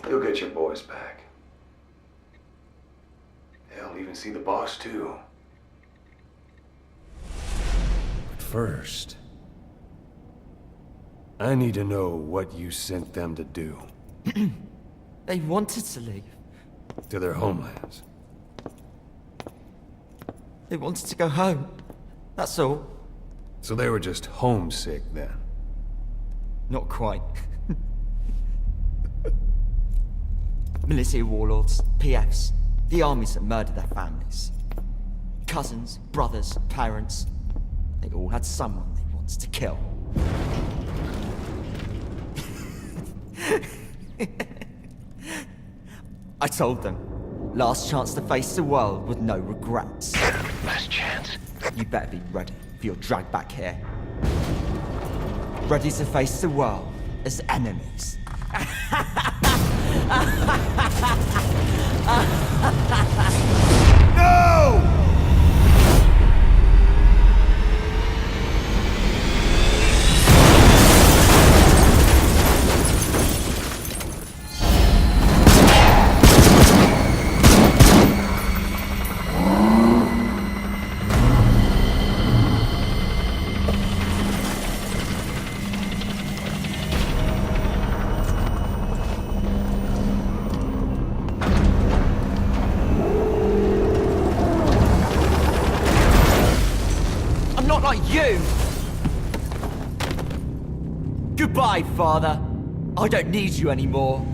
You'll get your boys back. Hell, even see the boss too. But first, I need to know what you sent them to do. They wanted to leave. To their homelands. They wanted to go home. That's all. So they were just homesick then? Not quite. Militia warlords, PFs, the armies that murdered their families. Cousins, brothers, parents. They all had someone they wanted to kill. I told them, last chance to face the world with no regrets. Last chance? You better be ready for your drag back here. Ready to face the world as enemies. No! Not like you! Goodbye, Father. I don't need you anymore.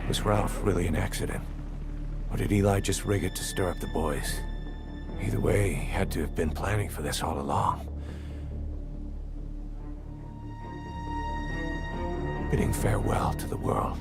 Was Ralph really an accident? Or did Eli just rig it to stir up the boys? Either way, he had to have been planning for this all along. Bidding farewell to the world.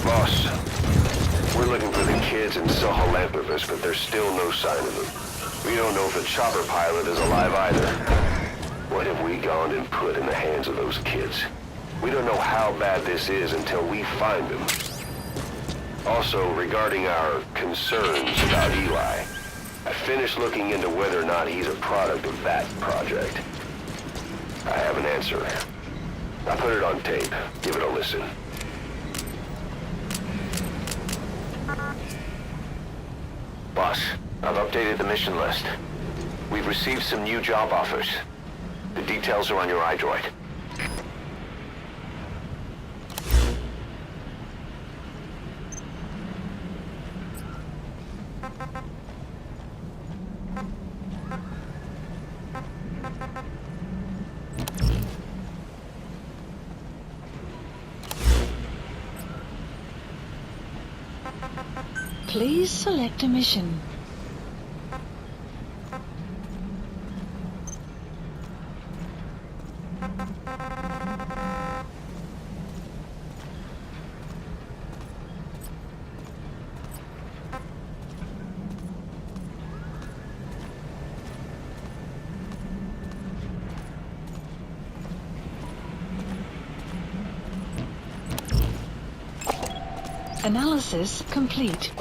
Boss, we're looking for the kids in Sahalampervis, but there's still no sign of them. We don't know if the chopper pilot is alive either. What have we gone and put in the hands of those kids? We don't know how bad this is until we find them. Also, regarding our concerns about Eli, I finished looking into whether or not he's a product of that project. I have an answer. I put it on tape. Give it a listen. Boss, I've updated the mission list. We've received some new job offers. The details are on your iDroid. Please select a mission. Analysis complete.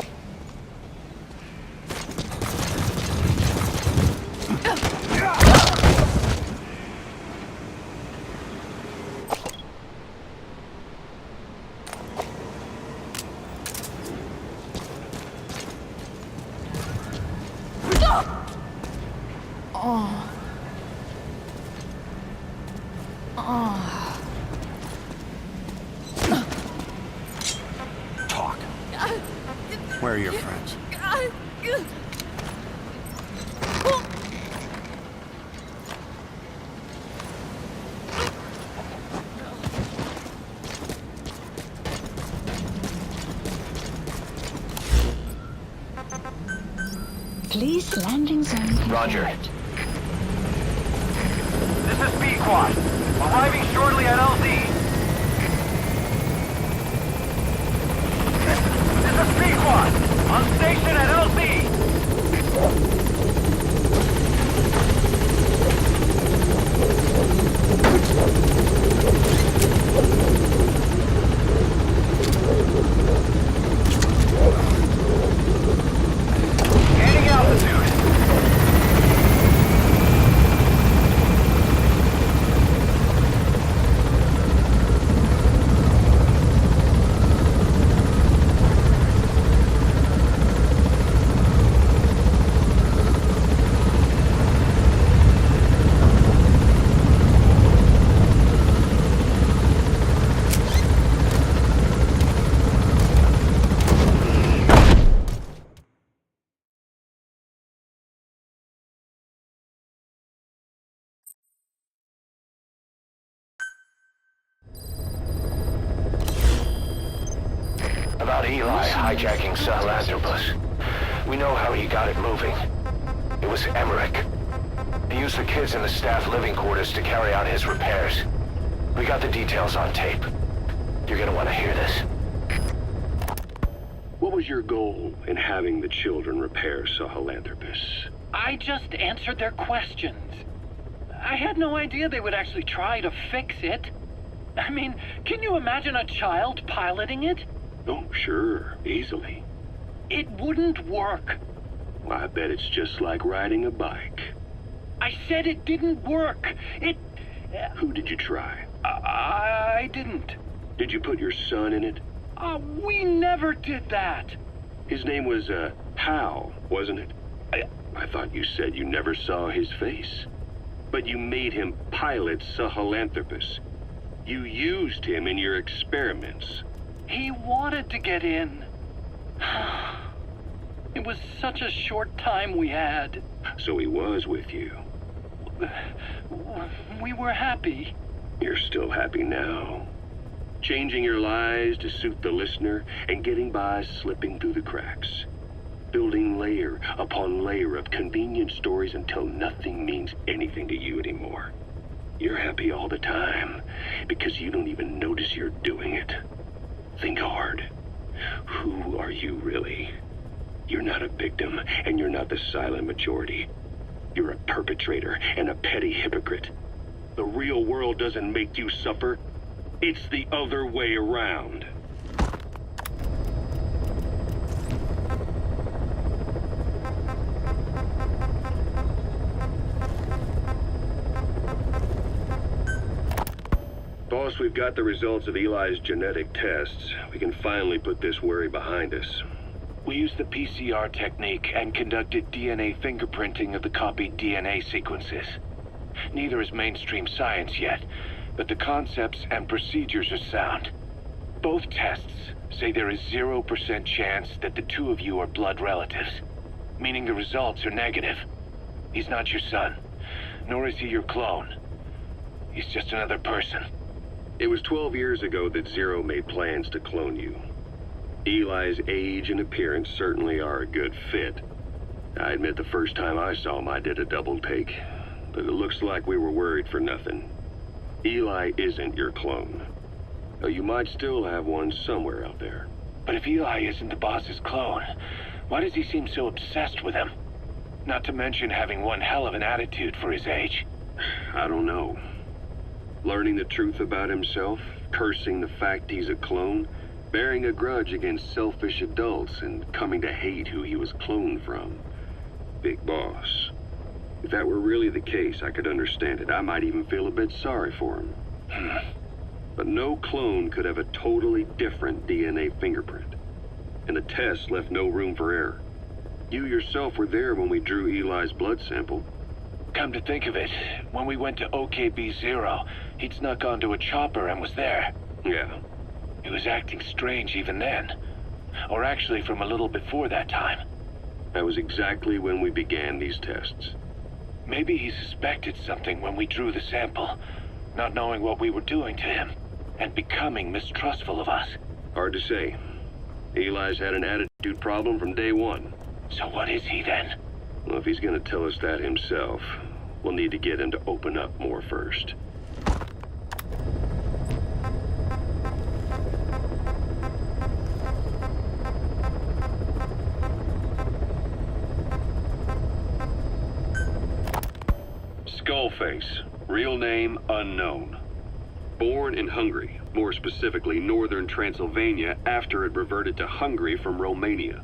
Oh. Where are your friends? Police landing zone confirmed. Roger. This is B-Quad. Arriving shortly at LZ. This is B-Quad. On station at LZ. Gaining altitude. About Eli hijacking Sahelanthropus. We know how he got it moving. It was Emmerich. He used the kids in the staff living quarters to carry out his repairs. We got the details on tape. You're gonna want to hear this. What was your goal in having the children repair Sahelanthropus? I just answered their questions. I had no idea they would actually try to fix it. I mean, can you imagine a child piloting it? Oh, sure. Easily. It wouldn't work. I bet it's just like riding a bike. I said it didn't work. Who did you try? I didn't. Did you put your son in it? We never did that. His name was, Hal, wasn't it? I thought you said you never saw his face. But you made him pilot Sahelanthropus. You used him in your experiments. He wanted to get in. It was such a short time we had. So he was with you. We were happy. You're still happy now. Changing your lies to suit the listener and getting by slipping through the cracks. Building layer upon layer of convenient stories until nothing means anything to you anymore. You're happy all the time because you don't even notice you're doing it. Think hard. Who are you really? You're not a victim, and you're not the silent majority. You're a perpetrator and a petty hypocrite. The real world doesn't make you suffer. It's the other way around. Boss, we've got the results of Eli's genetic tests. We can finally put this worry behind us. We used the PCR technique and conducted DNA fingerprinting of the copied DNA sequences. Neither is mainstream science yet, but the concepts and procedures are sound. Both tests say there is 0% chance that the two of you are blood relatives, meaning the results are negative. He's not your son, nor is he your clone. He's just another person. It was 12 years ago that Zero made plans to clone you. Eli's age and appearance certainly are a good fit. I admit the first time I saw him I did a double take, but it looks like we were worried for nothing. Eli isn't your clone, though you might still have one somewhere out there. But if Eli isn't the boss's clone, why does he seem so obsessed with him? Not to mention having one hell of an attitude for his age. I don't know. Learning the truth about himself, cursing the fact he's a clone, bearing a grudge against selfish adults, and coming to hate who he was cloned from. Big boss. If that were really the case, I could understand it. I might even feel a bit sorry for him. But no clone could have a totally different DNA fingerprint. And the test left no room for error. You yourself were there when we drew Eli's blood sample. Come to think of it, when we went to OKB-0, he'd snuck onto a chopper and was there. Yeah. He was acting strange even then. Or actually from a little before that time. That was exactly when we began these tests. Maybe he suspected something when we drew the sample, not knowing what we were doing to him, and becoming mistrustful of us. Hard to say. Eli's had an attitude problem from day one. So what is he then? Well, if he's gonna tell us that himself, we'll need to get him to open up more first. Skullface, real name unknown. Born in Hungary, more specifically northern Transylvania after it reverted to Hungary from Romania.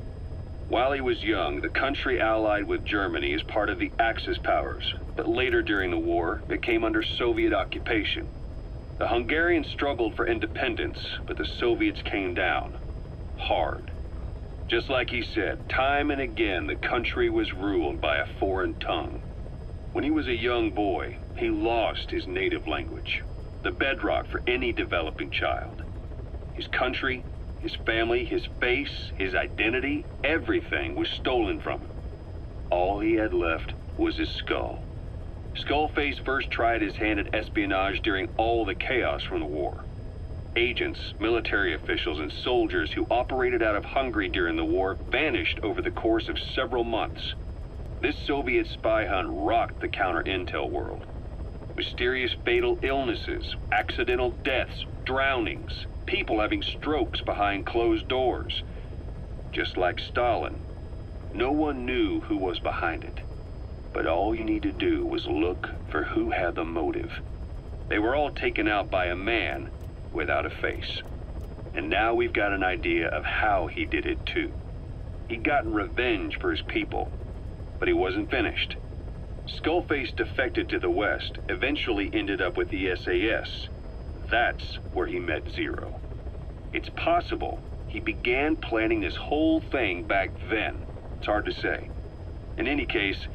While he was young, the country allied with Germany as part of the Axis powers, but later during the war, it came under Soviet occupation. The Hungarians struggled for independence, but the Soviets came down. Hard. Just like he said, time and again the country was ruled by a foreign tongue. When he was a young boy, he lost his native language, the bedrock for any developing child. His country, his family, his face, his identity, everything was stolen from him. All he had left was his skull. Skullface first tried his hand at espionage during all the chaos from the war. Agents, military officials, and soldiers who operated out of Hungary during the war vanished over the course of several months. This Soviet spy hunt rocked the counter-intel world. Mysterious fatal illnesses, accidental deaths, drownings, people having strokes behind closed doors. Just like Stalin, no one knew who was behind it. But all you need to do was look for who had the motive. They were all taken out by a man without a face. And now we've got an idea of how he did it too. He'd gotten revenge for his people, but he wasn't finished. Skullface defected to the West, eventually ended up with the SAS. That's where he met Zero. It's possible he began planning this whole thing back then. It's hard to say. In any case,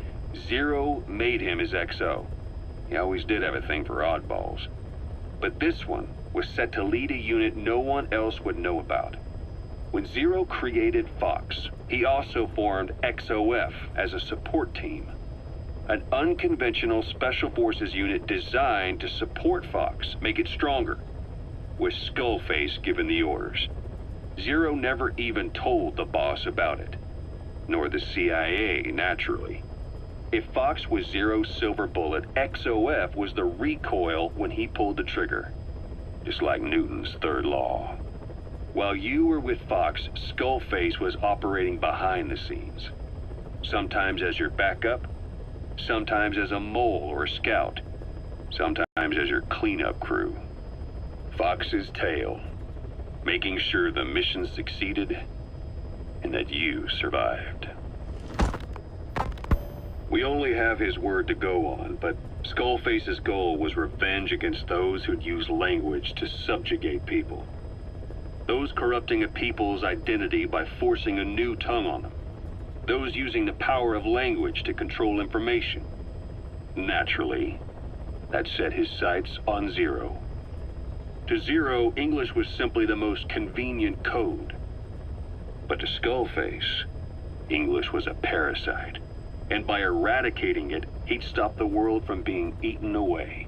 Zero made him his XO. He always did have a thing for oddballs. But this one was set to lead a unit no one else would know about. When Zero created Fox, he also formed XOF as a support team. An unconventional special forces unit designed to support Fox, make it stronger, with Skullface giving the orders. Zero never even told the boss about it, nor the CIA, naturally. If Fox was Zero's silver bullet, XOF was the recoil when he pulled the trigger, just like Newton's third law. While you were with Fox, Skullface was operating behind the scenes. Sometimes as your backup, sometimes as a mole or a scout, sometimes as your cleanup crew. Fox's tale, making sure the mission succeeded and that you survived. We only have his word to go on, but Skullface's goal was revenge against those who'd use language to subjugate people. Those corrupting a people's identity by forcing a new tongue on them. Those using the power of language to control information. Naturally, that set his sights on Zero. To Zero, English was simply the most convenient code. But to Skullface, English was a parasite. And by eradicating it, he'd stop the world from being eaten away.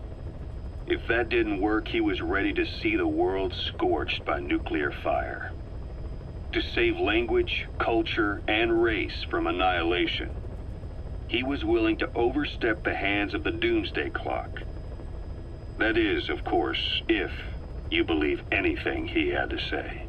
If that didn't work, he was ready to see the world scorched by nuclear fire. To save language, culture, and race from annihilation, he was willing to overstep the hands of the doomsday clock. That is, of course, if you believe anything he had to say.